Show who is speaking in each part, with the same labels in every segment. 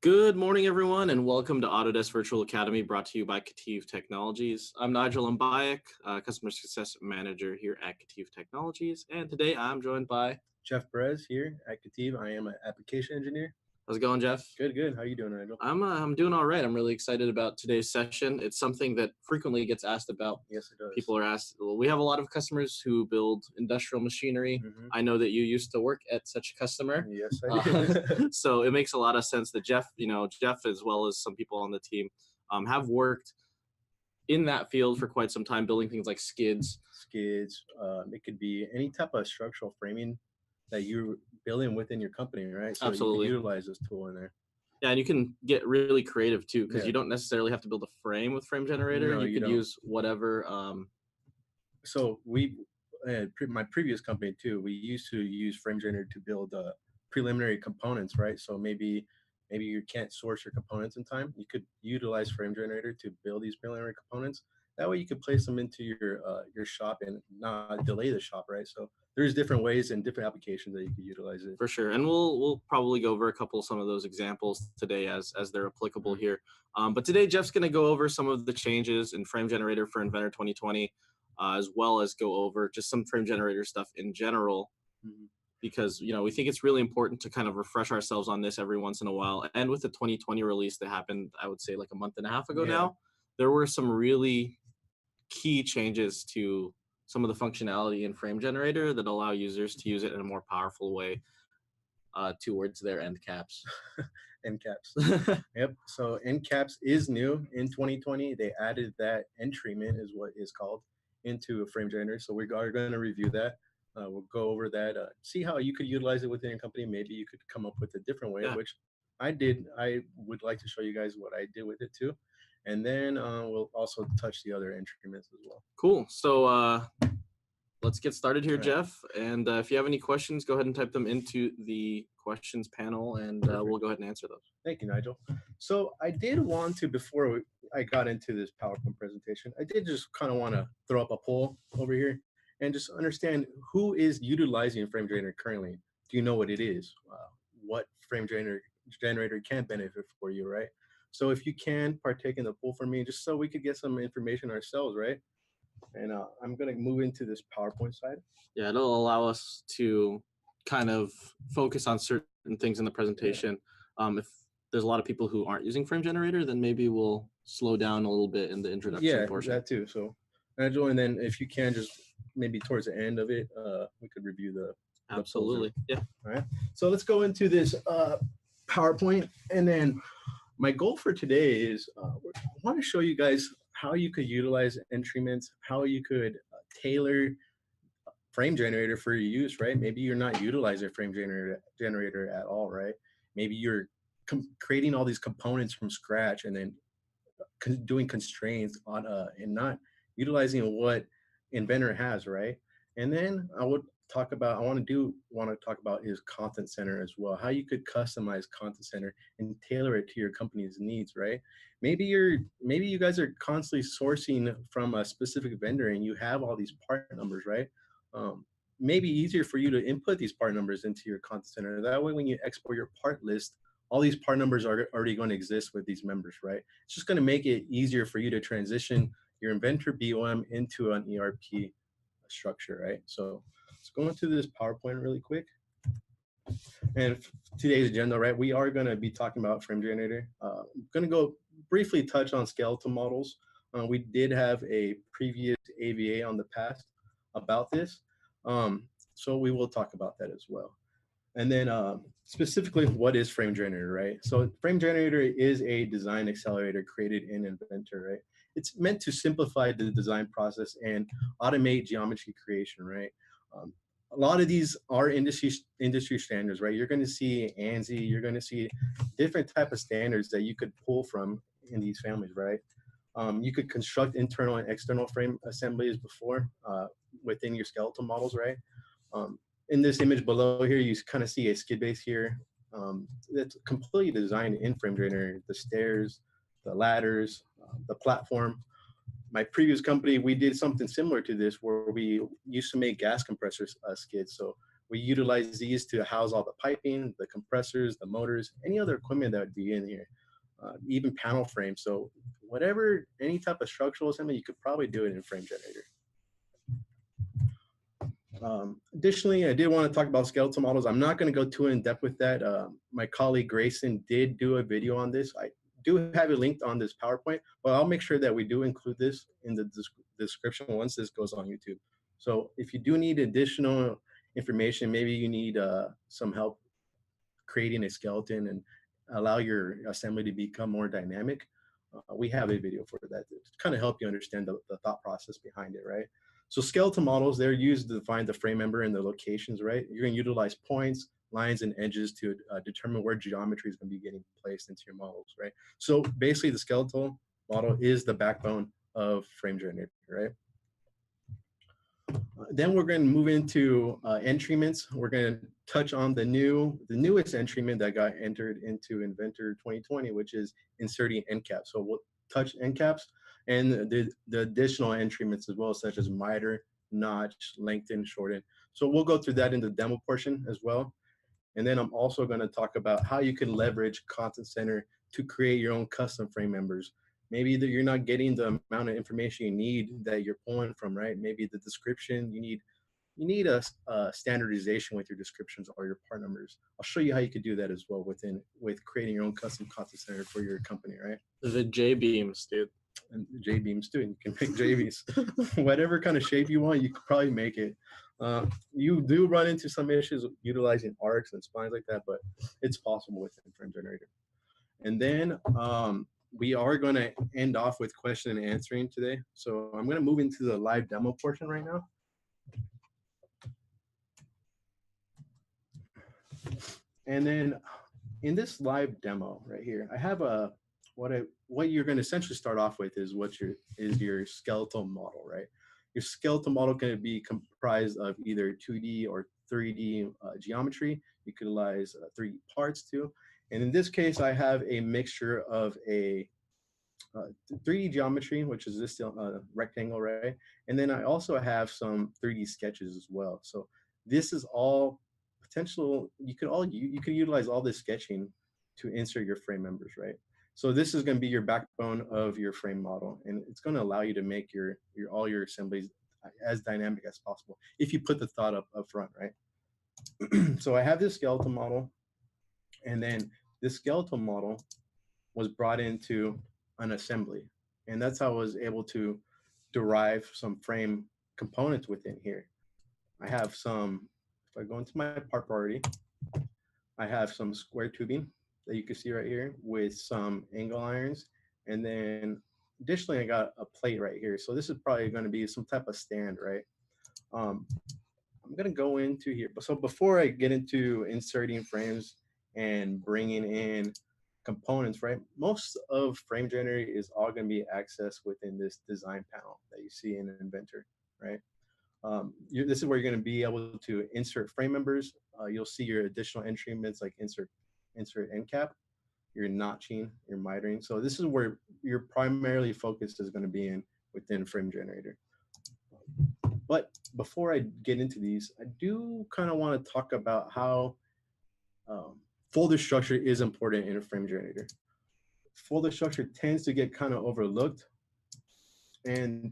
Speaker 1: Good morning, everyone, and welcome to Autodesk Virtual Academy, brought to you by KETIV Technologies. I'm Nigel Mbayak, Customer Success Manager here at KETIV Technologies, and today I'm joined by...
Speaker 2: Jeff Perez here at KETIV. I am an application engineer.
Speaker 1: How's it going, Jeff?
Speaker 2: Good, good. How are you doing, Nigel?
Speaker 1: I'm doing all right. I'm really excited about today's session. It's something that frequently gets asked about.
Speaker 2: Yes, it does.
Speaker 1: People are asked, well, we have a lot of customers who build industrial machinery. I know that you used to work at such a customer.
Speaker 2: Yes, I did.
Speaker 1: So it makes a lot of sense that Jeff, as well as some people on the team, have worked in that field for quite some time, building things like skids.
Speaker 2: It could be any type of structural framing that you're building within your company, right? So
Speaker 1: Absolutely.
Speaker 2: you can utilize this tool in there.
Speaker 1: Yeah, and you can get really creative too, because you don't necessarily have to build a frame with Frame Generator.
Speaker 2: No,
Speaker 1: you could use whatever.
Speaker 2: So my previous company too, we used to use Frame Generator to build preliminary components, right? So maybe you can't source your components in time. You could utilize Frame Generator to build these preliminary components. That way you could place them into your shop and not delay the shop, right? So there's different ways and different applications that you could utilize it.
Speaker 1: For sure, and we'll probably go over some of those examples today as they're applicable here. But today Jeff's going to go over some of the changes in Frame Generator for Inventor 2020, as well as go over just some Frame Generator stuff in general. Because we think it's really important to kind of refresh ourselves on this every once in a while. And with the 2020 release that happened, I would say like a month and a half ago now, there were some really key changes to some of the functionality in Frame Generator that allow users to use it in a more powerful way towards their end caps.
Speaker 2: End caps. Yep. So end caps is new in 2020. They added that end treatment is what is called into a Frame Generator. So we are going to review that. We'll go over that, see how you could utilize it within your company. Maybe you could come up with a different way, which I did. I would like to show you guys what I did with it too. And then we'll also touch the other instruments as well.
Speaker 1: Cool. So let's get started here, Jeff. And if you have any questions, go ahead and type them into the questions panel, and we'll go ahead and answer those.
Speaker 2: Thank you, Nigel. So I did want to, before I got into this PowerPoint presentation, I did just kind of want to throw up a poll over here and just understand who is utilizing Frame Generator currently. Do you know what it is? What Frame Generator can benefit for you, right? So if you can partake in the poll for me, just so we could get some information ourselves, right? And I'm going to move into this PowerPoint side.
Speaker 1: Yeah, it'll allow us to kind of focus on certain things in the presentation. If there's a lot of people who aren't using Frame Generator, then maybe we'll slow down a little bit in the introduction portion.
Speaker 2: Yeah, that too. So, Nigel, and then if you can just maybe towards the end of it, we could review the
Speaker 1: Absolutely. Yeah.
Speaker 2: All right. So let's go into this PowerPoint, and then my goal for today is I want to show you guys how you could utilize end treatments, how you could tailor Frame Generator for your use, right? Maybe you're not utilizing Frame Generator at all, right? Maybe you're creating all these components from scratch and then doing constraints on and not utilizing what Inventor has, right? And then I want to talk about is Content Center as well. How you could customize Content Center and tailor it to your company's needs, right? Maybe you guys are constantly sourcing from a specific vendor and you have all these part numbers, right? Maybe easier for you to input these part numbers into your Content Center. That way, when you export your part list, all these part numbers are already going to exist with these members, right? It's just going to make it easier for you to transition your Inventor BOM into an ERP structure, right? So let's go into this PowerPoint really quick. And today's agenda, right? We are going to be talking about Frame Generator. I'm going to go briefly touch on skeletal models. We did have a previous AVA on the past about this. So we will talk about that as well. And then specifically, what is Frame Generator, right? So Frame Generator is a design accelerator created in Inventor, right? It's meant to simplify the design process and automate geometry creation, right? A lot of these are industry standards, right? You're going to see ANSI, you're going to see different type of standards that you could pull from in these families, right? You could construct internal and external frame assemblies before within your skeletal models, right? In this image below here, you kind of see a skid base here that's completely designed in Frame Generator. The stairs, the ladders, the platform. My previous company, we did something similar to this where we used to make gas compressor skids. So We utilize these to house all the piping, the compressors, the motors, any other equipment that would be in here, even panel frames. So whatever, any type of structural assembly, you could probably do it in Frame Generator. Additionally, I did want to talk about skeletal models. I'm not going to go too in depth with that. My colleague Grayson did do a video on this. I do have it linked on this PowerPoint, but I'll make sure that we do include this in the description once this goes on YouTube. So if you do need additional information, maybe you need some help creating a skeleton and allow your assembly to become more dynamic, we have a video for that to kind of help you understand the thought process behind it, right? So skeletal models, they're used to define the frame member and the locations, right? You're going to utilize points, lines, and edges to determine where geometry is going to be getting placed into your models, right? So basically, the skeletal model is the backbone of Frame Generator, right? Then we're going to move into entryments. We're going to touch on the newest entryment that got entered into Inventor 2020, which is inserting end caps. So we'll touch end caps and the additional entryments as well, such as miter, notch, lengthen, shorten. So we'll go through that in the demo portion as well. And then I'm also going to talk about how you can leverage Content Center to create your own custom frame members. Maybe that you're not getting the amount of information you need that you're pulling from, right? Maybe the description, you need a standardization with your descriptions or your part numbers. I'll show you how you could do that as well with creating your own custom Content Center for your company, right?
Speaker 1: The J-beams, dude.
Speaker 2: And J-beams too. You can make J-beams. Whatever kind of shape you want, you could probably make it. You do run into some issues utilizing arcs and splines like that, but it's possible within Frame Generator. And then we are going to end off with question and answering today. So I'm going to move into the live demo portion right now. And then in this live demo right here, I have a what you're going to essentially start off with is your skeletal model, right? Your skeletal model can be comprised of either 2D or 3D geometry. You could utilize 3D parts too. And in this case, I have a mixture of a 3D geometry, which is this rectangle, right? And then I also have some 3D sketches as well. So this is all potential. You could utilize all this sketching to insert your frame members, right? So this is going to be your backbone of your frame model, and it's going to allow you to make all your assemblies as dynamic as possible if you put the thought up front, right? So I have this skeletal model, and then this skeletal model was brought into an assembly, and that's how I was able to derive some frame components within here. I have some, if I go into my part priority, I have some square tubing that you can see right here with some angle irons. And then additionally, I got a plate right here. So this is probably going to be some type of stand, right? I'm going to go into here. So before I get into inserting frames and bringing in components, right? Most of Frame Generator is all going to be accessed within this design panel that you see in Inventor, right? This is where you're going to be able to insert frame members. You'll see your additional entryments like insert end cap, your notching, your mitering. So this is where your primarily focus is going to be within Frame Generator. But before I get into these, I do kind of want to talk about how folder structure is important in a Frame Generator. Folder structure tends to get kind of overlooked, and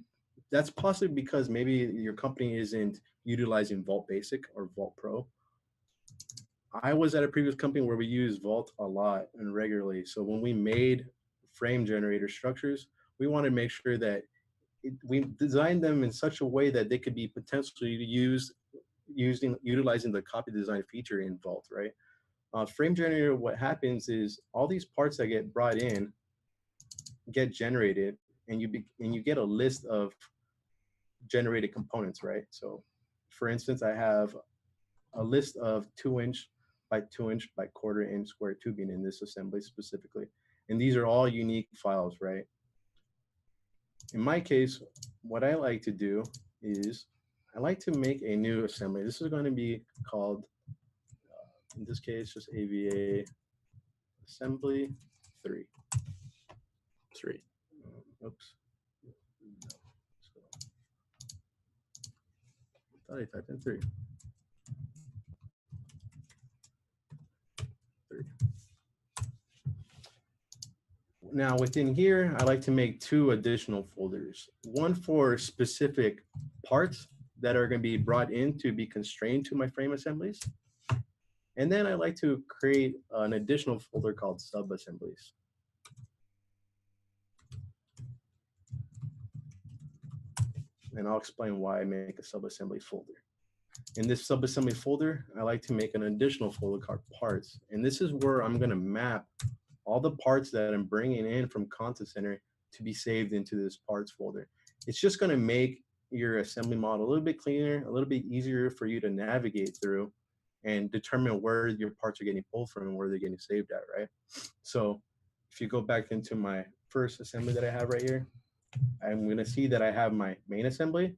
Speaker 2: that's possibly because maybe your company isn't utilizing Vault Basic or Vault Pro. I was at a previous company where we used Vault a lot and regularly. So when we made Frame Generator structures, we wanted to make sure that we designed them in such a way that they could be potentially used utilizing the copy design feature in Vault, right? Frame Generator, what happens is all these parts that get brought in get generated, and you get a list of generated components, right? So for instance, I have a list of 2-inch by 2-inch by 1/4 inch square tubing in this assembly specifically. And these are all unique files, right? In my case, what I like to do is I like to make a new assembly. This is going to be called, in this case, just AVA assembly 3. Oops. I thought I typed in 3. Now within here, I like to make 2 additional folders. One for specific parts that are going to be brought in to be constrained to my frame assemblies. And then I like to create an additional folder called sub-assemblies. And I'll explain why I make a sub-assembly folder. In this sub-assembly folder, I like to make an additional folder called parts. And this is where I'm going to map all the parts that I'm bringing in from Content Center to be saved into this parts folder. It's just going to make your assembly model a little bit cleaner, a little bit easier for you to navigate through and determine where your parts are getting pulled from and where they're getting saved at, right? So if you go back into my first assembly that I have right here, I'm going to see that I have my main assembly.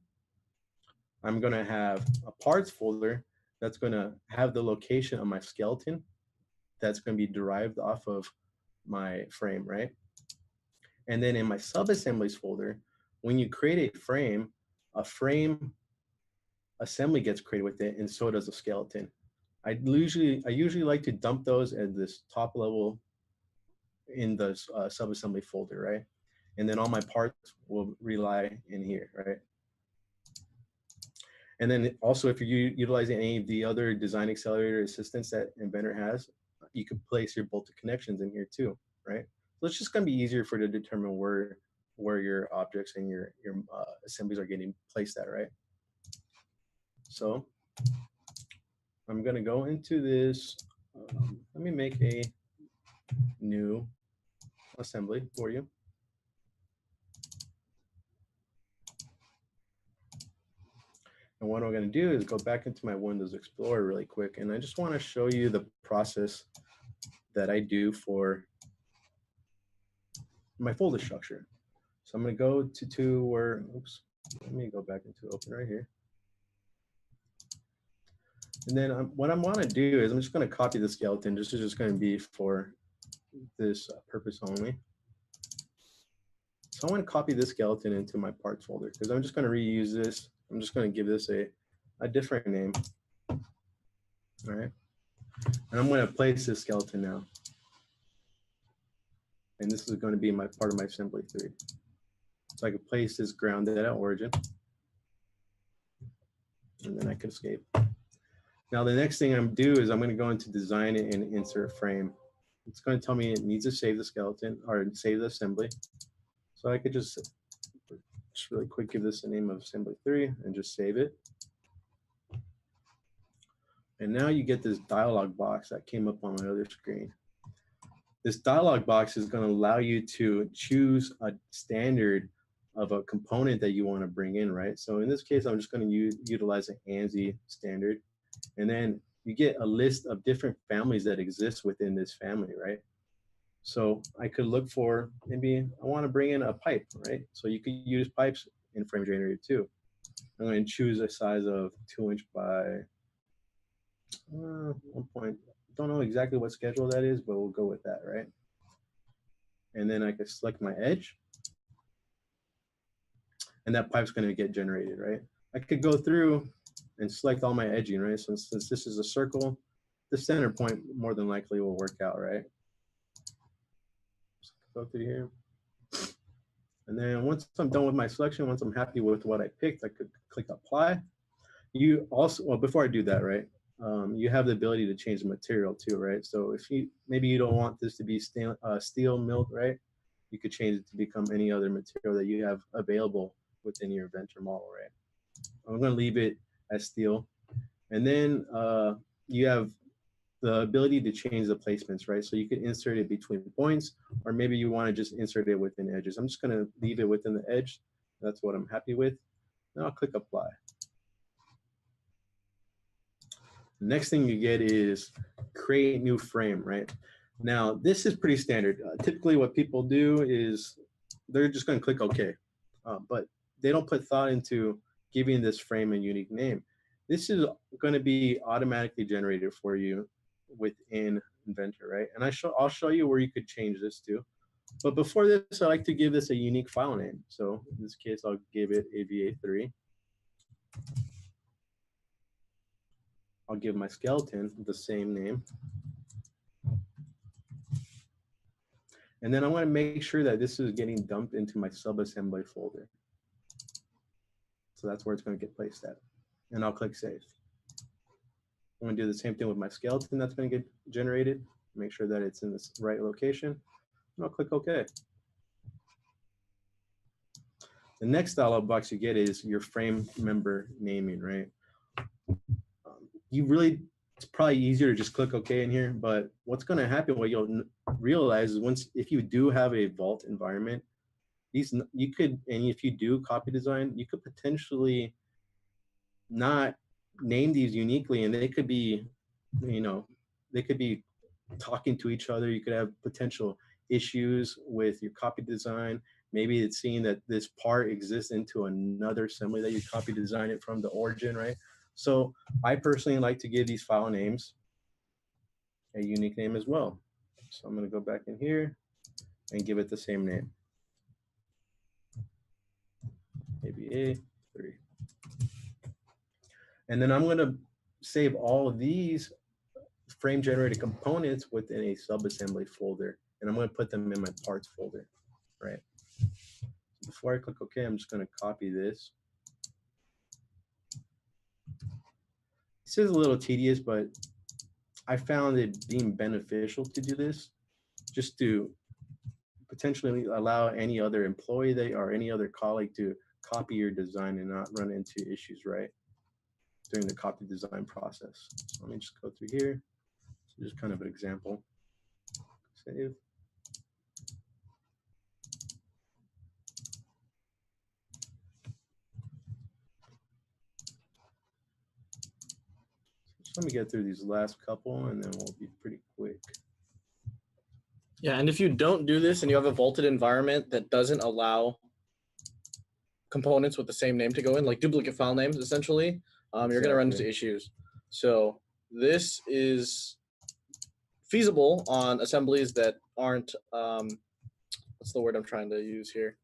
Speaker 2: I'm going to have a parts folder that's going to have the location of my skeleton that's going to be derived off of my frame, right? And then in my sub-assemblies folder, when you create a frame assembly gets created with it, and so does a skeleton. I usually like to dump those at this top level in the sub-assembly folder, right? And then all my parts will rely in here, right? And then also, if you're utilizing any of the other design accelerator assistants that Inventor has, you could place your bolted connections in here too, right? So it's just going to be easier for you to determine where your objects and your assemblies are getting placed at, right? So I'm going to go into this. Let me make a new assembly for you. And what I'm going to do is go back into my Windows Explorer really quick. And I just want to show you the process that I do for my folder structure. So I'm going to go to where, oops, let me go back into open right here. And then what I want to do is I'm just going to copy the skeleton. This is just going to be for this purpose only. So I want to copy this skeleton into my parts folder because I'm just going to reuse this. I'm just going to give this a different name. All right. And I'm going to place this skeleton now. And this is going to be my part of my assembly 3. So I can place this grounded at origin. And then I can escape. Now the next thing I'm do is I'm going to go into design and insert frame. It's going to tell me it needs to save the skeleton or save the assembly. So I could just really quick give this a name of assembly 3 and just save it. And now you get this dialog box that came up on my other screen. This dialog box is going to allow you to choose a standard of a component that you want to bring in, right? So in this case, I'm just going to utilize an ANSI standard. And then you get a list of different families that exist within this family, right? So I could look for, maybe I want to bring in a pipe, right? So you could use pipes in Frame Generator too. I'm going to choose a size of 2" by 1 point. Don't know exactly what schedule that is, but we'll go with that, right? And then I could select my edge. And that pipe's going to get generated, right? I could go through and select all my edging, right? So since this is a circle, the center point more than likely will work out, right? So go through here. And then once I'm done with my selection, once I'm happy with what I picked, I could click apply. You also, well, before I do that, right, you have the ability to change the material too, right? So if maybe you don't want this to be steel milled, right? You could change it to become any other material that you have available within your Inventor model, right? I'm going to leave it as steel. And then you have the ability to change the placements, right? So you could insert it between points, or maybe you want to just insert it within edges. I'm just going to leave it within the edge. That's what I'm happy with. Now I'll click apply. The next thing you get is create new frame, right? Now, this is pretty standard. Typically what people do is they're just going to click OK, but they don't put thought into giving this frame a unique name. This is going to be automatically generated for you within Inventor, right? And I'll show you where you could change this to. But before this, I like to give this a unique file name. So in this case, I'll give it AVA3. I'll give my skeleton the same name. And then I want to make sure that this is getting dumped into my subassembly folder. So that's where it's going to get placed at. And I'll click save. I'm going to do the same thing with my skeleton that's going to get generated. Make sure that it's in the right location. And I'll click OK. The next dialog box you get is your frame member naming, right? It's probably easier to just click OK in here, but what's going to happen, what you'll realize is if you do have a vault environment, and if you do copy design, you could potentially not name these uniquely, and they could be, they could be talking to each other. You could have potential issues with your copy design. Maybe it's seeing that this part exists into another assembly that you copy design it from the origin, right? So I personally like to give these file names a unique name as well. So I'm going to go back in here and give it the same name. AVA 3. And then I'm going to save all of these frame generated components within a subassembly folder. And I'm going to put them in my parts folder, right? Before I click OK, I'm just going to copy this. This is a little tedious, but I found it being beneficial to do this just to potentially allow any other employee or any other colleague to copy your design and not run into issues, right, during the copy design process. So let me just go through here. So just kind of an example. Save. So let me get through these last couple and then we'll be pretty quick.
Speaker 1: Yeah, and if you don't do this and you have a vaulted environment that doesn't allow components with the same name to go in, like duplicate file names, essentially, you're going to run into issues. So this is feasible on assemblies that aren't, what's the word I'm trying to use here?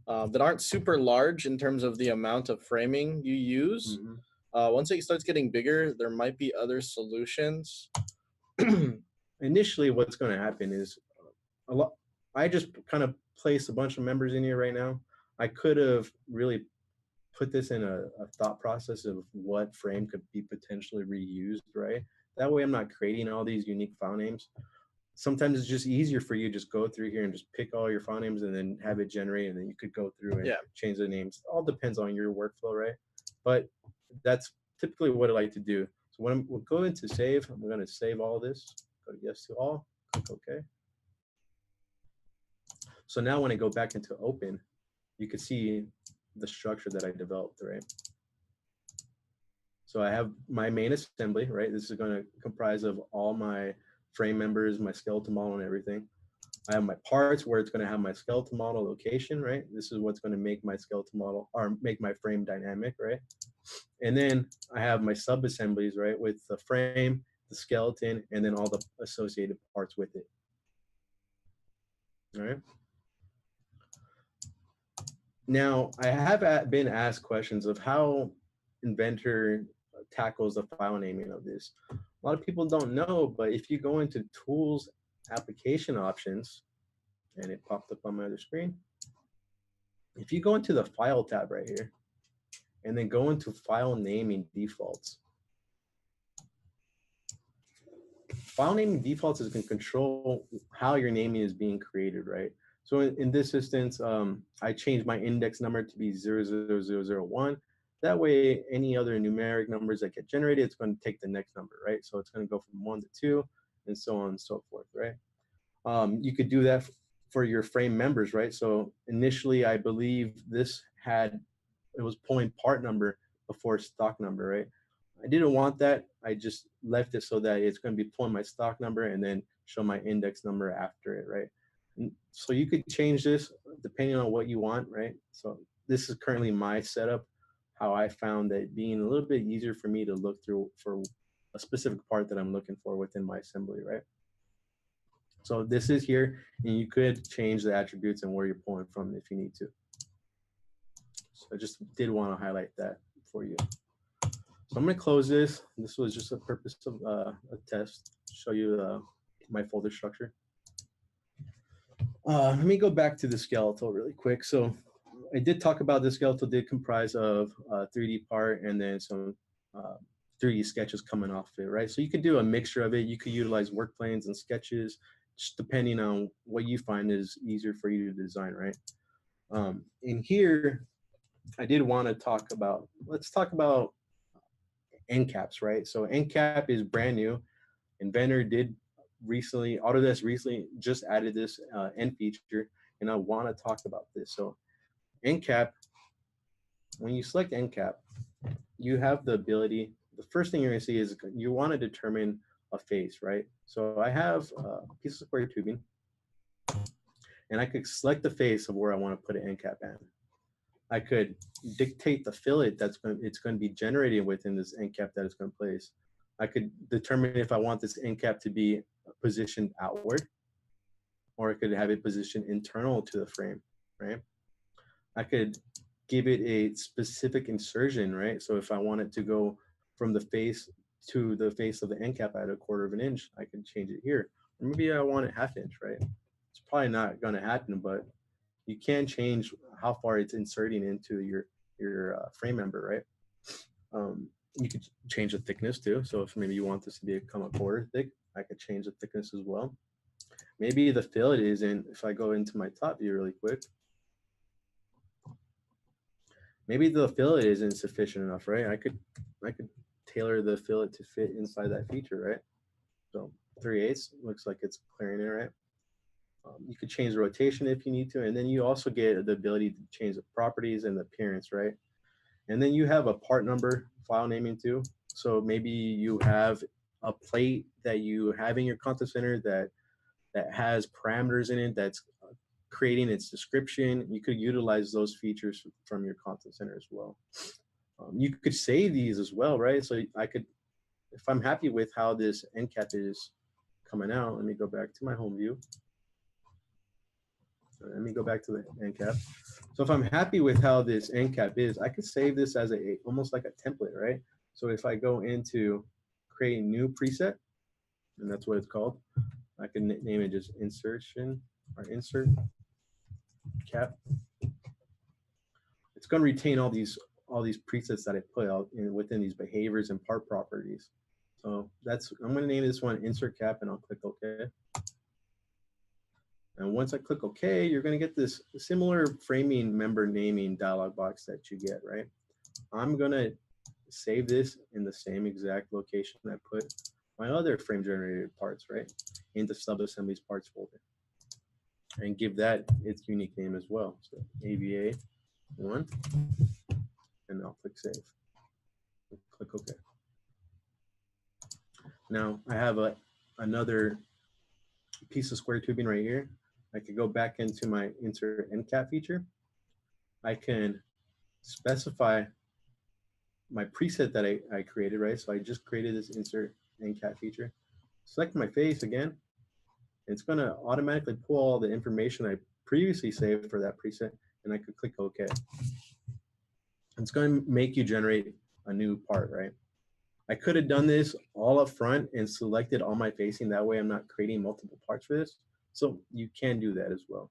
Speaker 1: That aren't super large in terms of the amount of framing you use. Once it starts getting bigger, there might be other solutions.
Speaker 2: Initially, what's going to happen is I just kind of placed a bunch of members in here right now. I could have really put this in a thought process of what frame could be potentially reused, right? That way I'm not creating all these unique file names. Sometimes it's just easier for you to just go through here and just pick all your file names and then have it generate, and then you could go through and change the names. It all depends on your workflow, right? But that's typically what I like to do. So when we'll go into save, I'm going to save all this, go to yes to all, click OK. So now when I go back into open, you can see the structure that I developed, right? So I have my main assembly, right? This is going to comprise of all my frame members, my skeleton model and everything. I have my parts where it's going to have my skeleton model location, right? This is what's going to make my skeleton model or make my frame dynamic, right? And then I have my sub-assemblies, right? With the frame, the skeleton, and then all the associated parts with it. All right. Now, I have been asked questions of how Inventor tackles the file naming of this. A lot of people don't know, but if you go into Tools Application Options, and it popped up on my other screen, if you go into the File tab right here, and then go into File Naming Defaults, file naming defaults is going to control how your naming is being created, right? So in this instance, I changed my index number to be 00001. That way, any other numeric numbers that get generated, it's going to take the next number, right? So it's going to go from 1 to 2, and so on and so forth, right? You could do that for your frame members, right? So initially, I believe it was pulling part number before stock number, right? I didn't want that. I just left it so that it's going to be pulling my stock number and then show my index number after it, right? And so you could change this depending on what you want, right? So this is currently my setup, how I found that being a little bit easier for me to look through for a specific part that I'm looking for within my assembly, right? So this is here, and you could change the attributes and where you're pulling from if you need to. So I just did want to highlight that for you. So I'm going to close this. This was just a purpose of a test, show you my folder structure. Let me go back to the skeletal really quick. So I did talk about the skeletal did comprise of a 3D part and then some uh, 3D sketches coming off it, right? So you could do a mixture of it. You could utilize work planes and sketches, just depending on what you find is easier for you to design, right? In here, I did want to talk about, let's talk about end caps, right? So end cap is brand new. Inventor did recently, Autodesk recently just added this end feature, and I want to talk about this. So end cap, when you select end cap, you have the ability, the first thing you're gonna see is you want to determine a face, right? So I have a piece of square tubing, and I could select the face of where I want to put an end cap in. I could dictate the fillet it's going to be generated within this end cap that it's going to place. I could determine if I want this end cap to be positioned outward, or I could have it positioned internal to the frame, right? I could give it a specific insertion, right? So if I want it to go from the face to the face of the end cap at 1/4 of an inch, I can change it here. Or maybe I want it 1/2 inch, right? It's probably not going to happen, but you can change how far it's inserting into your frame member, right? You could change the thickness too. So if maybe you want this to become 1/4 thick, I could change the thickness as well. Maybe the fillet isn't, if I go into my top view really quick, maybe the fillet isn't sufficient enough, right? I could tailor the fillet to fit inside that feature, right? So 3/8 looks like it's clearing it, right? You could change the rotation if you need to, and then you also get the ability to change the properties and the appearance, right? And then you have a part number file naming too. So maybe you have a plate that you have in your content center that has parameters in it that's creating its description. You could utilize those features from your content center as well. You could save these as well, right? So I could, if I'm happy with how this end cap is coming out, let me go back to my home view. Let me go back to the end cap. So if I'm happy with how this end cap is, I could save this as a almost like a template, right? So if I go into create a new preset, and that's what it's called, I can name it just insertion or insert cap. It's going to retain all these presets that I put out within these behaviors and part properties. So that's, I'm going to name this one insert cap, and I'll click OK. And once I click OK, you're going to get this similar framing member naming dialog box that you get, right? I'm going to save this in the same exact location I put my other frame generated parts, right? Into subassemblies parts folder. And give that its unique name as well. So AVA 1, and I'll click save. Click OK. Now I have another piece of square tubing right here. I could go back into my insert end cap feature. I can specify my preset that I created, right? So I just created this insert end cap feature. Select my face again. It's going to automatically pull all the information I previously saved for that preset, and I could click OK. It's going to make you generate a new part, right? I could have done this all up front and selected all my facing. That way I'm not creating multiple parts for this. So you can do that as well.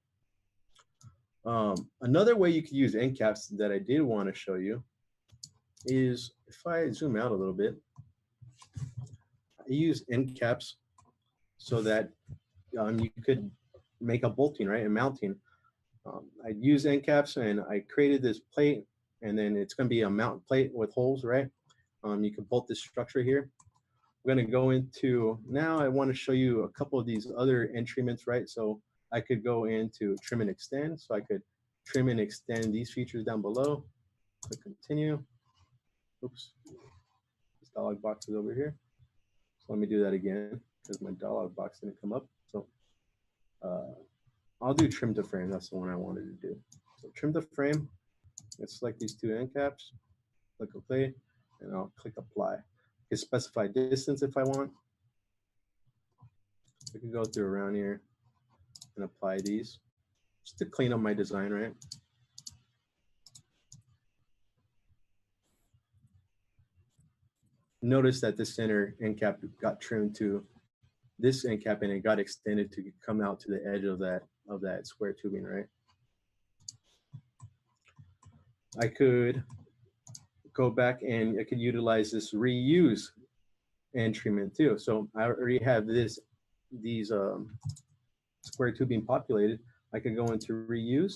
Speaker 2: Another way you could use end caps that I did want to show you is, if I zoom out a little bit, I use end caps so that you could make a bolting, right, and mounting. I use end caps, and I created this plate, and then it's going to be a mount plate with holes, right? You can bolt this structure here. We're going to go into, now I want to show you a couple of these other end treatments, right? So I could go into trim and extend. So I could trim and extend these features down below. Click continue. Oops, this dialog box is over here. So let me do that again because my dialog box didn't come up. So I'll do trim to frame. That's the one I wanted to do. So trim to frame. Let's select these two end caps. Click OK, and I'll click apply. I can specify distance if I want. I can go through around here and apply these just to clean up my design, right? Notice that the center end cap got trimmed to this end cap, and it got extended to come out to the edge of that of that square tubing, right? I could go back and I could utilize this reuse entryment too. So I already have these square tubing populated. I could go into reuse,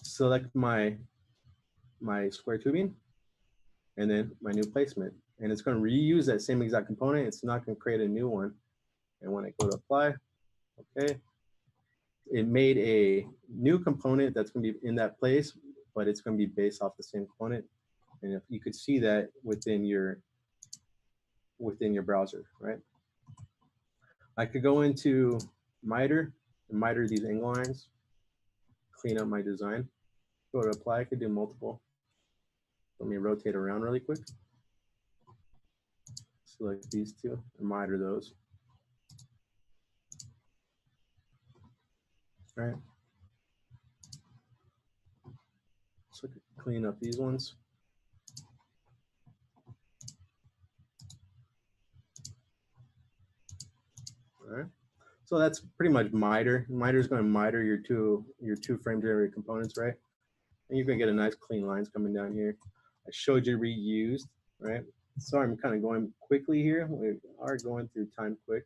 Speaker 2: select my square tubing, and then my new placement. And it's going to reuse that same exact component. It's not going to create a new one. And when I go to apply, okay, it made a new component that's going to be in that place, but it's going to be based off the same component. And if you could see that within your browser, right? I could go into miter and miter these angle lines, clean up my design. Go to apply. I could do multiple. Let me rotate around really quick. Select these two and miter those. All right. So I could clean up these ones. All right. So that's pretty much miter. Miter is going to miter your two frame generated components, right? And you're going to get a nice clean lines coming down here. I showed you reused, right? Sorry, I'm kind of going quickly here. We are going through time quick.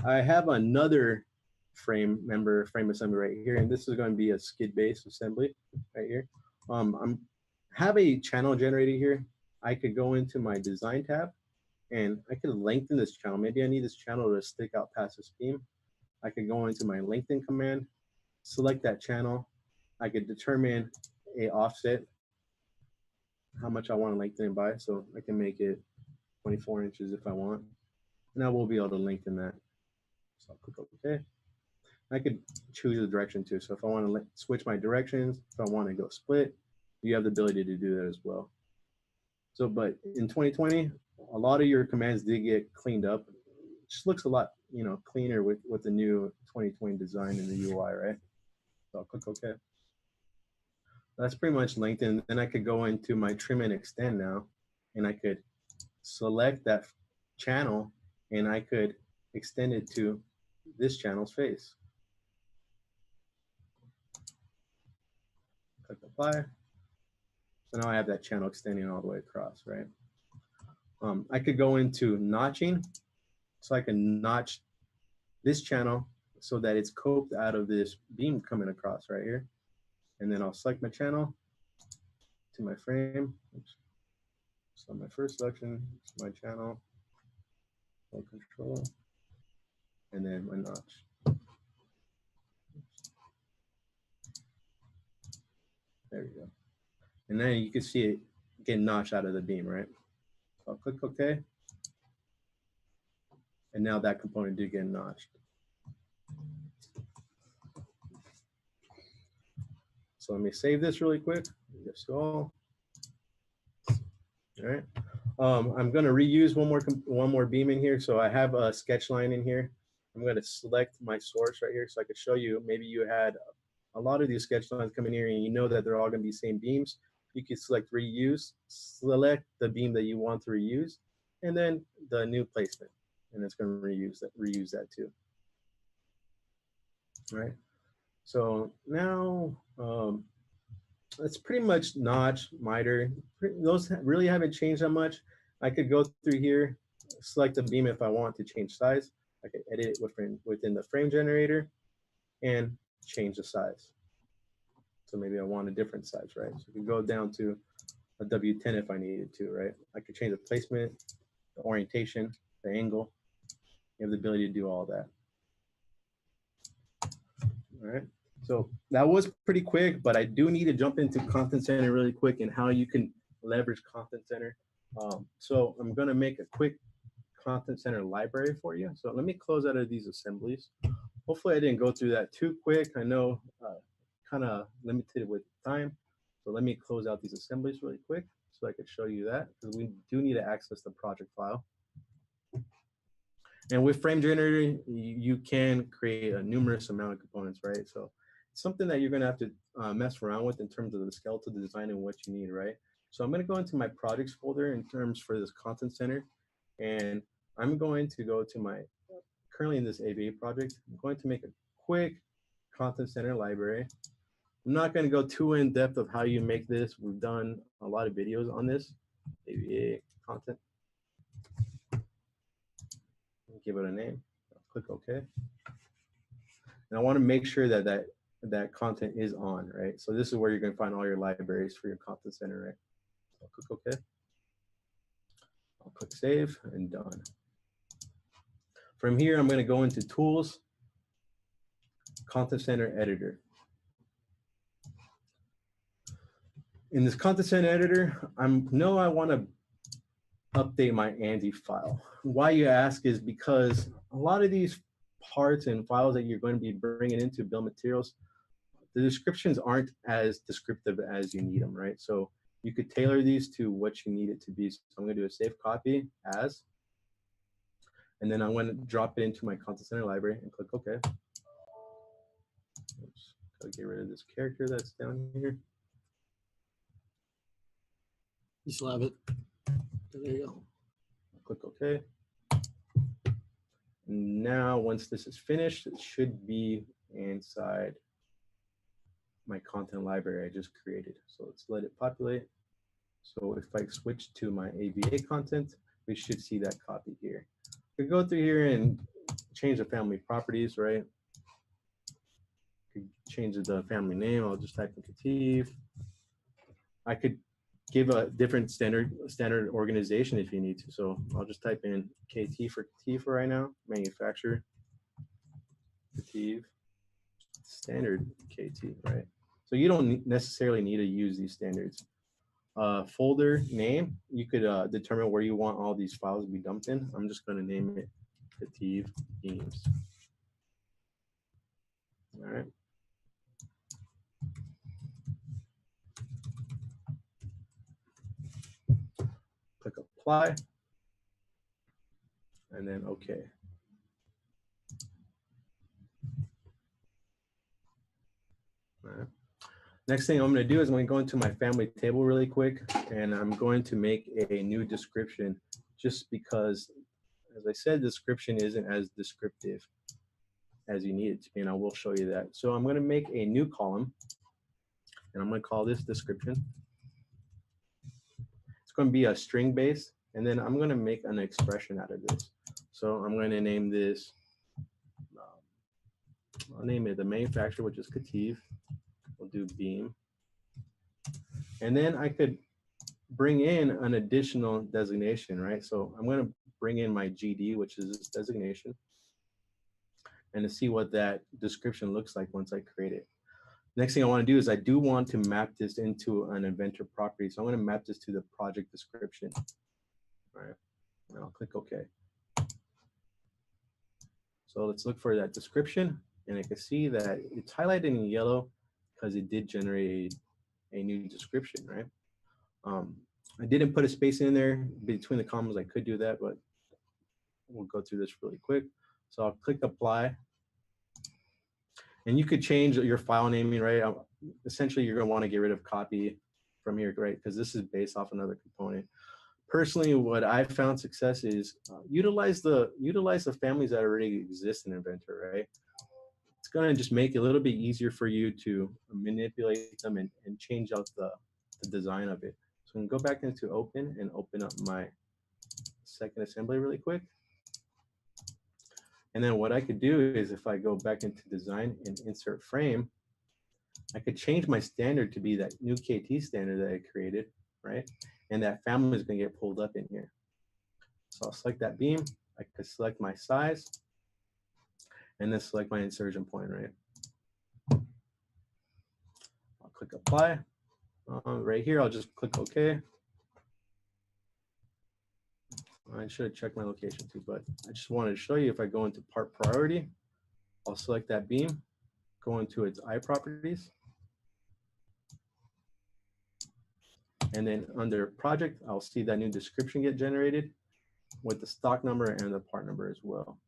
Speaker 2: I have another frame assembly right here, and this is going to be a skid-based assembly right here. I'm have a channel generator here. I could go into my design tab, and I could lengthen this channel. Maybe I need this channel to stick out past this beam. I could go into my lengthen command, select that channel. I could determine a offset, how much I want to lengthen it by. So I can make it 24 inches if I want. And I will be able to lengthen that. So I'll click OK. I could choose the direction too. So if I want to switch my directions, if I want to go split, you have the ability to do that as well. So, but in 2020, a lot of your commands did get cleaned up. It just looks a lot, cleaner with the new 2020 design in the UI, right? So I'll click OK. That's pretty much lengthened. Then I could go into my trim and extend now, and I could select that channel, and I could extend it to this channel's face. Click apply. So now I have that channel extending all the way across, right? I could go into notching, so I can notch this channel so that it's coped out of this beam coming across right here. And then I'll select my channel to my frame. Oops. So my first selection is my channel, control, and then my notch. There we go. And then you can see it get notched out of the beam, right? So I'll click OK. And now that component did get notched. So let me save this really quick. Just go. All right. I'm going to reuse one more beam in here. So I have a sketch line in here. I'm going to select my source right here so I could show you. Maybe you had a lot of these sketch lines come in here and you know that they're all going to be same beams. You can select reuse, select the beam that you want to reuse, and then the new placement. And it's going to reuse that too. All right. So now it's pretty much notch, miter. Those really haven't changed that much. I could go through here, select a beam if I want to change size. I could edit it within the frame generator and change the size. So maybe I want a different size, right? So I could go down to a W10 if I needed to, right? I could change the placement, the orientation, the angle. You have the ability to do all that. All right. So that was pretty quick, but I do need to jump into Content Center really quick and how you can leverage Content Center. So I'm going to make a quick Content Center library for you. So let me close out of these assemblies. Hopefully I didn't go through that too quick. I know kind of limited with time. So let me close out these assemblies really quick so I could show you that, because we do need to access the project file. And with Frame Generator, you can create a numerous amount of components, right? So it's something that you're going to have to mess around with in terms of the skeletal design and what you need, right? So I'm going to go into my projects folder in terms for this Content Center, and I'm going to go to my currently in this AVA project. I'm going to make a quick content center library. I'm not going to go too in depth of how you make this. We've done a lot of videos on this AVA content. Give it a name. Click OK. And I want to make sure that that content is on, right? So this is where you're going to find all your libraries for your content center, right? So I'll click OK. I'll click Save and done. From here, I'm going to go into Tools, Content Center Editor. In this Content Center Editor, I want to update my Andy file. Why you ask is because a lot of these parts and files that you're going to be bringing into bill materials, the descriptions aren't as descriptive as you need them, right? So you could tailor these to what you need it to be. So I'm going to do a save copy as, and then I'm going to drop it into my Content Center library and click OK. Oops, gotta get rid of this character that's down here.
Speaker 3: You still have it. There you go.
Speaker 2: Click OK. Now, once this is finished, it should be inside my content library I just created. So let's let it populate. So if I switch to my AVA content, we should see that copy here. We go through here and change the family properties, right? Could change the family name. I'll just type in KETIV. I could give a different standard organization if you need to. So I'll just type in KT for KETIV for right now, manufacturer, KETIV, standard KT, right? So you don't necessarily need to use these standards. Folder name, you could determine where you want all these files to be dumped in. I'm just going to name it KETIV Beams. All right. Click apply, and then OK. All right. Next thing I'm going to do is I'm going to go into my family table really quick, and I'm going to make a new description just because, as I said, description isn't as descriptive as you need it to be, and I will show you that. So I'm going to make a new column, and I'm going to call this description. It's going to be a string base, and then I'm going to make an expression out of this. So I'm going to name this, I'll name it the manufacturer, which is KETIV. We'll do beam. And then I could bring in an additional designation, right? So I'm going to bring in my GD, which is this designation, and to see what that description looks like once I create it. Next thing I want to do is I do want to map this into an inventor property. So I'm going to map this to the project description. All right, and I'll click OK. So let's look for that description, and I can see that it's highlighted in yellow because it did generate a new description, right? I didn't put a space in there between the commas. I could do that, but we'll go through this really quick. So I'll click apply, and you could change your file naming, right? Essentially, you're going to want to get rid of copy from here, right? Because this is based off another component. Personally, what I've found success is utilize the families that already exist in Inventor, right? It's going to just make it a little bit easier for you to manipulate them and change out the design of it. So I'm going to go back into open and open up my second assembly really quick. And then what I could do is if I go back into design and insert frame, I could change my standard to be that new KT standard that I created, right? And that family is going to get pulled up in here. So I'll select that beam. I could select my size and then select my insertion point, right? I'll click apply. Right here, I'll just click OK. I should have checked my location too, but I just wanted to show you if I go into part priority, I'll select that beam, go into its eye properties. And then under project, I'll see that new description get generated with the stock number and the part number as well.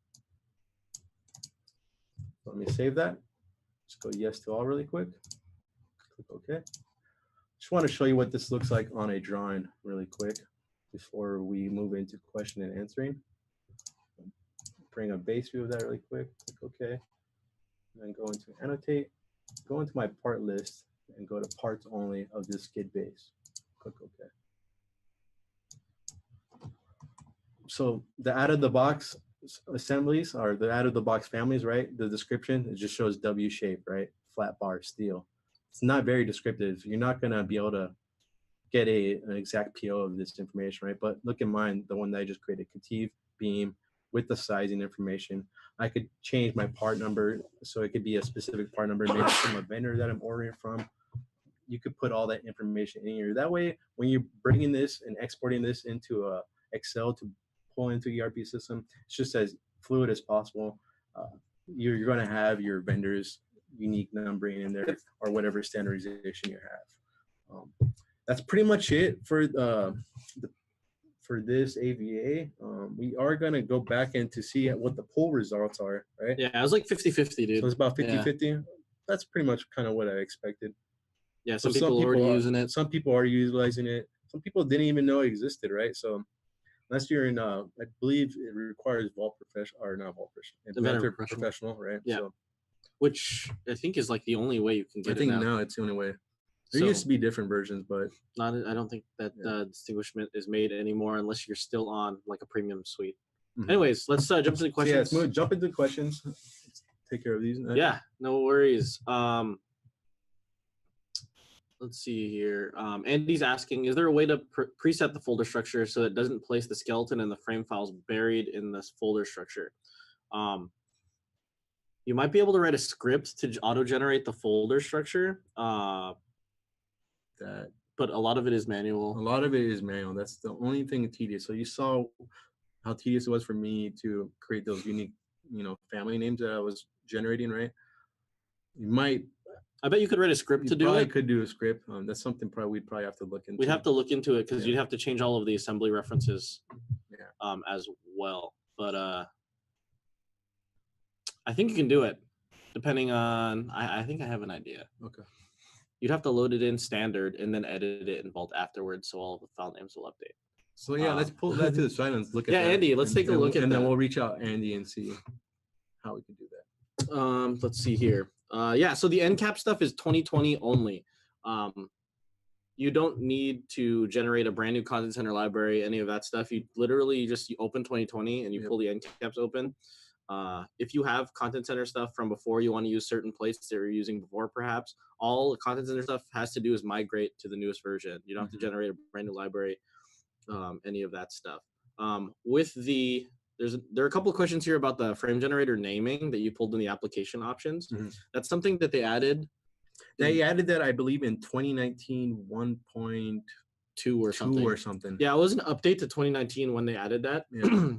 Speaker 2: So let me save that. Just go yes to all really quick. Click OK. Just want to show you what this looks like on a drawing really quick before we move into question and answering. bring a base view of that really quick. Click OK. And then go into annotate. Go into my part list and go to parts only of this skid base. Click OK. So the out of the box assemblies or the out of the box families, right? The description, it just shows W shape, right? Flat bar steel. It's not very descriptive. You're not going to be able to get an exact PO of this information, right? But look at mine, the one that I just created, KETIV beam with the sizing information. I could change my part number so it could be a specific part number, maybe from a vendor that I'm ordering from. You could put all that information in here. That way, when you're bringing this and exporting this into Excel to pull into ERP system, it's just as fluid as possible. You're going to have your vendor's unique numbering in there or whatever standardization you have. That's pretty much it for this AVA. We are going to go back in to see what the poll results are, right?
Speaker 1: Yeah, it was like 50-50, dude.
Speaker 2: So it's about 50-50.
Speaker 1: Yeah.
Speaker 2: That's pretty much kind of what I expected.
Speaker 1: Yeah, some people are already using it.
Speaker 2: Some people are utilizing it. Some people didn't even know it existed, right? So unless you're in, I believe it requires Vault Professional, or not Vault Professional, Inventor Professional, right?
Speaker 1: Yeah.
Speaker 2: So,
Speaker 1: which I think is like the only way you can get it.
Speaker 2: I think
Speaker 1: now.
Speaker 2: now it's the only way. There used to be different versions, but
Speaker 1: I don't think that distinguishment is made anymore unless you're still on like a premium suite. Mm-hmm. Anyways, let's jump into the questions.
Speaker 2: So yeah, let's jump into questions. Let's take care of these.
Speaker 1: Yeah, no worries. Let's see here. Andy's asking, is there a way to preset the folder structure so it doesn't place the skeleton and the frame files buried in this folder structure? You might be able to write a script to auto-generate the folder structure. But a lot of it is manual.
Speaker 2: A lot of it is manual. That's the only thing tedious. So you saw how tedious it was for me to create those unique, family names that I was generating, right?
Speaker 1: I bet you could write a script to do it.
Speaker 2: Could do a script. That's something we'd probably have to look into.
Speaker 1: We'd have to look into it because you'd have to change all of the assembly references
Speaker 2: yeah.
Speaker 1: As well. But I think you can do it, depending on, I think I have an idea.
Speaker 2: Okay.
Speaker 1: You'd have to load it in standard and then edit it in Vault afterwards, so all of the file names will update.
Speaker 2: So yeah, let's pull that to the side and look at that.
Speaker 1: Yeah, Andy, let's take a look at that.
Speaker 2: And then we'll reach out Andy and see how we can do that.
Speaker 1: Let's see here. Yeah, so the NCAP stuff is 2020 only. You don't need to generate a brand new content center library, any of that stuff. You literally you open 2020 and you pull the NCAPs open. If you have content center stuff from before, you want to use certain places that you're using before, perhaps all the content center stuff has to do is migrate to the newest version. You don't have to generate a brand new library, any of that stuff. There are a couple of questions here about the frame generator naming that you pulled in the application options. Mm-hmm. That's something that they added.
Speaker 2: They added that, I believe, in 2019 1.2 or something.
Speaker 1: Yeah, it was an update to 2019 when they added that.
Speaker 2: Yeah.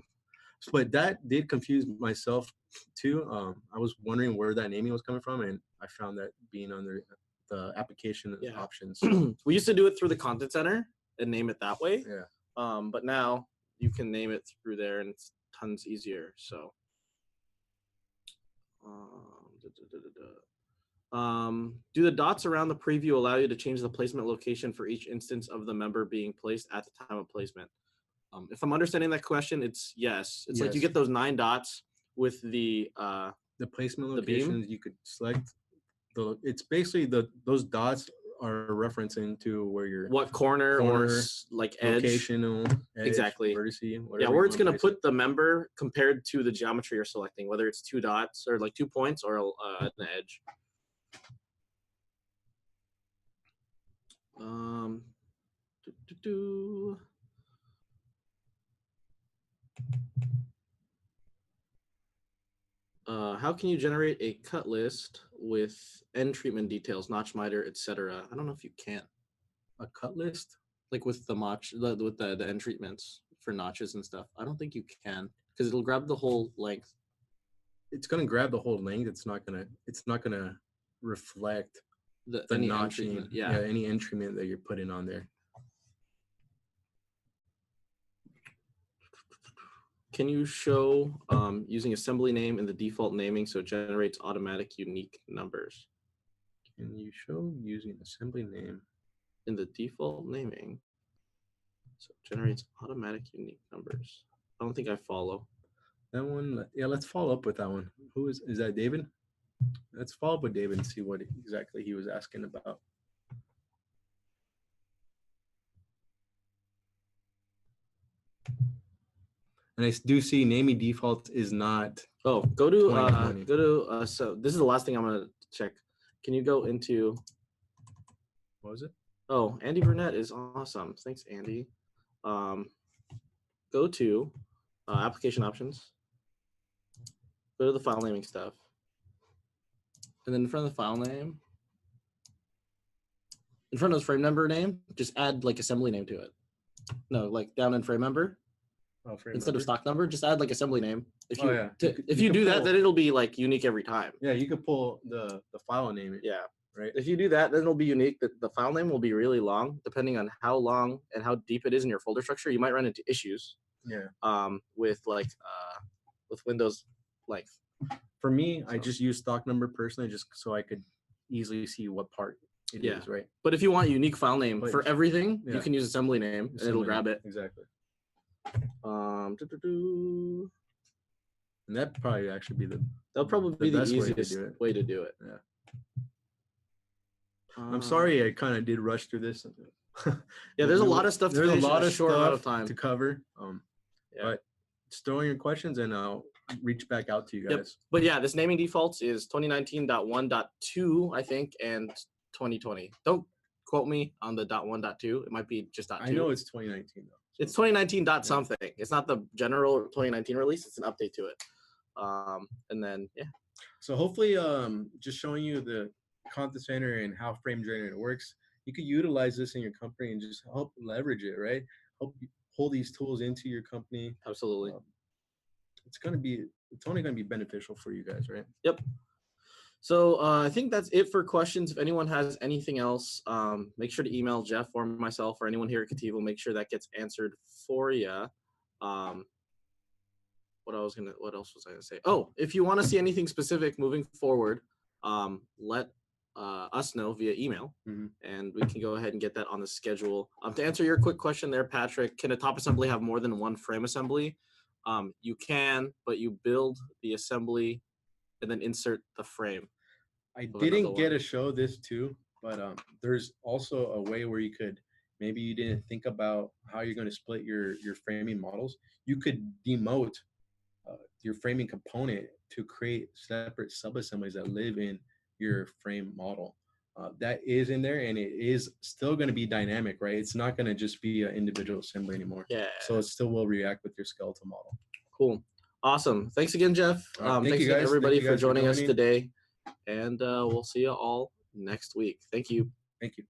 Speaker 2: But that did confuse myself too. I was wondering where that naming was coming from, and I found that being under the application options.
Speaker 1: We used to do it through the content center and name it that way.
Speaker 2: Yeah.
Speaker 1: But now you can name it through there, and it's tons easier. So, do the dots around the preview allow you to change the placement location for each instance of the member being placed at the time of placement? If I'm understanding that question, it's yes. It's like you get those 9 dots with the
Speaker 2: placement locations. You could select it's basically those dots are referencing to where you're
Speaker 1: what corner or like edge,
Speaker 2: locational, edge,
Speaker 1: exactly,
Speaker 2: vertice,
Speaker 1: where it's going to put the member compared to the geometry you're selecting, whether it's 2 dots or like 2 points or an edge. How can you generate a cut list with end treatment details, notch miter, etc.? I don't know if you can.
Speaker 2: A cut list?
Speaker 1: Like with the with the end treatments for notches and stuff. I don't think you can because it'll grab the whole length.
Speaker 2: It's gonna grab the whole length. It's not gonna reflect the notching. Yeah, any end treatment that you're putting on there.
Speaker 1: Can you show using assembly name in the default naming so it generates automatic unique numbers?
Speaker 2: Can you show using assembly name
Speaker 1: in the default naming so it generates automatic unique numbers? I don't think I follow.
Speaker 2: That one, yeah, let's follow up with that one. Who is that David? Let's follow up with David and see what exactly he was asking about. And I do see naming default is not.
Speaker 1: Oh, go to
Speaker 2: 2020.
Speaker 1: so this is the last thing I'm gonna check. Can you go into,
Speaker 2: What was it?
Speaker 1: oh, Andy Burnett is awesome. Thanks, Andy. Go to application options. Go to the file naming stuff. And then in front of the file name, in front of the frame number name, just add like assembly name to it. No, like down in frame number.
Speaker 2: Oh, frame
Speaker 1: Instead
Speaker 2: number.
Speaker 1: of stock number, just add like assembly name. If you if
Speaker 2: you
Speaker 1: you
Speaker 2: could
Speaker 1: do that,
Speaker 2: pull-
Speaker 1: then it'll be like unique every time.
Speaker 2: Yeah, you could pull the file name.
Speaker 1: Yeah.
Speaker 2: Right.
Speaker 1: If you do that, then it'll be unique. The file name will be really long, depending on how long and how deep it is in your folder structure. You might run into issues.
Speaker 2: Yeah.
Speaker 1: With Windows length.
Speaker 2: For me,
Speaker 1: So.
Speaker 2: I just use stock number personally, just so I could easily see what part it is. Right.
Speaker 1: But if you want unique file name
Speaker 2: But-
Speaker 1: for everything,
Speaker 2: yeah.
Speaker 1: you can use assembly name and it'll grab it.
Speaker 2: Exactly.
Speaker 1: And
Speaker 2: that probably actually be
Speaker 1: that'll probably be the
Speaker 2: best
Speaker 1: easiest way to do it.
Speaker 2: Yeah. I'm sorry, I kind of did rush through this.
Speaker 1: Yeah, there's a lot of stuff.
Speaker 2: There's a lot
Speaker 1: in
Speaker 2: of
Speaker 1: short
Speaker 2: stuff
Speaker 1: amount of time
Speaker 2: to cover.
Speaker 1: Yeah.
Speaker 2: But just throw in your questions and I'll reach back out to you guys.
Speaker 1: Yep. But yeah, this naming defaults is 2019.1.2, I think, and 2020. Don't quote me on the .1.2. It might be just .2.
Speaker 2: I know it's 2019 though.
Speaker 1: It's 2019 dot something. It's not the general 2019 release. It's an update to it. And then yeah.
Speaker 2: So hopefully, just showing you the content center and how frame generator works, you could utilize this in your company and just help leverage it, right? Help you pull these tools into your company.
Speaker 1: Absolutely.
Speaker 2: It's only gonna be beneficial for you guys, right?
Speaker 1: Yep. So I think that's it for questions. If anyone has anything else, make sure to email Jeff or myself or anyone here at KETIV. We'll make sure that gets answered for you. What else was I gonna say? Oh, if you want to see anything specific moving forward, let us know via email, and we can go ahead and get that on the schedule. To answer your quick question there, Patrick, can a top assembly have more than one frame assembly? You can, but you build the assembly and then insert the frame.
Speaker 2: I didn't get to show this too, but there's also a way where you could, maybe you didn't think about how you're going to split your framing models. You could demote your framing component to create separate sub-assemblies that live in your frame model. That is in there, and it is still going to be dynamic, right? It's not going to just be an individual assembly anymore.
Speaker 1: Yeah.
Speaker 2: So it still will react with your skeletal model.
Speaker 1: Cool. Awesome. Thanks again, Jeff.
Speaker 2: Thank you
Speaker 1: again,
Speaker 2: guys.
Speaker 1: everybody,
Speaker 2: Thank you
Speaker 1: for
Speaker 2: guys
Speaker 1: joining us today. And we'll see you all next week. Thank you.
Speaker 2: Thank you.